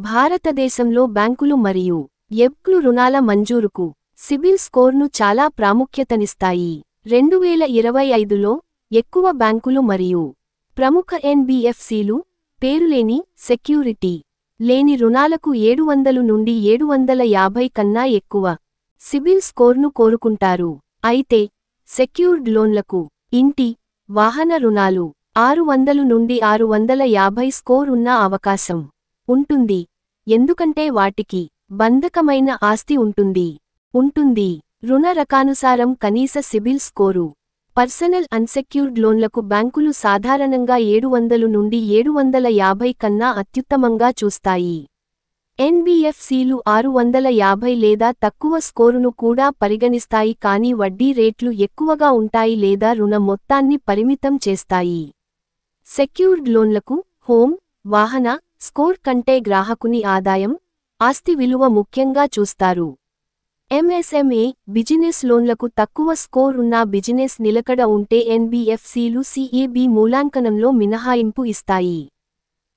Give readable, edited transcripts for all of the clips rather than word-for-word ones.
భారతదేశంలో బ్యాంకులు మరియు ఎబ్క్లు రుణాల మంజూరుకు సిబిల్ స్కోర్ను చాలా ప్రాముఖ్యతనిస్తాయి. 2025లో ఎక్కువ బ్యాంకులు మరియు ప్రముఖ ఎన్బిఎఫ్సిలు పేరులేని సెక్యూరిటీ లేని రుణాలకు 700 నుండి 750 కన్నా ఎక్కువ సిబిల్ స్కోర్ను కోరుకుంటారు. అయితే సెక్యూర్డ్ లోన్లకు ఇంటి, వాహన రుణాలు 600 నుండి 650 స్కోర్ ఉన్న అవకాశం ఉంటుంది, ఎందుకంటే వాటికి బంధకమైన ఆస్తి ఉంటుంది. రుణ రకానుసారం కనీస సిబిల్ స్కోరు. పర్సనల్ అన్సెక్యూర్డ్ లోన్లకు బ్యాంకులు సాధారణంగా 700 నుండి 750 కన్నా అత్యుత్తమంగా చూస్తాయి. ఎన్బిఎఫ్సిలు 650 లేదా తక్కువ స్కోరును కూడా పరిగణిస్తాయి, కానీ వడ్డీ రేట్లు ఎక్కువగా ఉంటాయి లేదా రుణ మొత్తాన్ని పరిమితం చేస్తాయి. సెక్యూర్డ్ లోన్లకు హోమ్, వాహన స్కోర్ కంటే గ్రాహకుని ఆదాయం, ఆస్తి విలువ ముఖ్యంగా చూస్తారు. ఎంఎస్ఎంఈ, బిజినెస్ లోన్లకు తక్కువ స్కోర్ ఉన్న బిజినెస్ నిలకడ ఉంటే ఎన్బిఎఫ్సిలు సిఏబి మూల్యాంకనంలో మినహాయింపు ఇస్తాయి.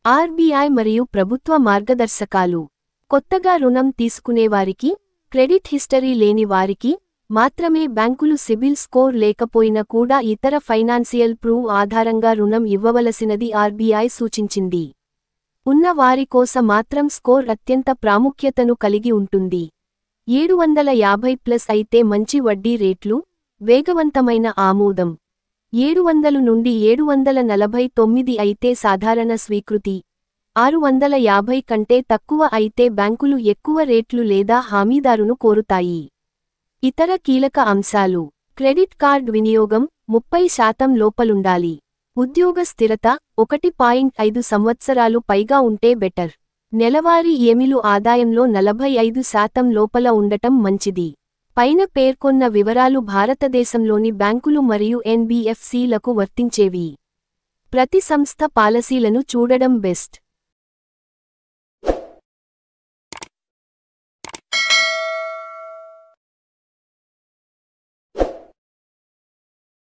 ఆర్బీఐ మరియు ప్రభుత్వ మార్గదర్శకాలు. కొత్తగా రుణం తీసుకునేవారికి, క్రెడిట్ హిస్టరీ లేని వారికి మాత్రమే బ్యాంకులు సిబిల్ స్కోర్ లేకపోయినా కూడా ఇతర ఫైనాన్సియల్ ప్రూఫ్ ఆధారంగా రుణం ఇవ్వవలసినది ఆర్బీఐ సూచించింది. ఉన్న వారి కోసం మాత్రం స్కోర్ అత్యంత ప్రాముఖ్యతను కలిగి ఉంటుంది. 750+ అయితే మంచి వడ్డీ రేట్లు, వేగవంతమైన ఆమోదం. 700 నుండి 749 అయితే సాధారణ స్వీకృతి. 650 కంటే తక్కువ అయితే బ్యాంకులు ఎక్కువ రేట్లు లేదా హామీదారును కోరుతాయి. ఇతర కీలక అంశాలు. క్రెడిట్ కార్డ్ వినియోగం 30% లోపలుండాలి. ఉద్యోగ స్థిరత 1.5 సంవత్సరాలు పైగా ఉంటే బెటర్. నెలవారీ ఏమిలు ఆదాయంలో 45% లోపల ఉండటం మంచిది. పైన పేర్కొన్న వివరాలు భారతదేశంలోని బ్యాంకులు మరియు ఎన్బిఎఫ్సిలకు వర్తించేవి. ప్రతి సంస్థ పాలసీలను చూడడం బెస్ట్.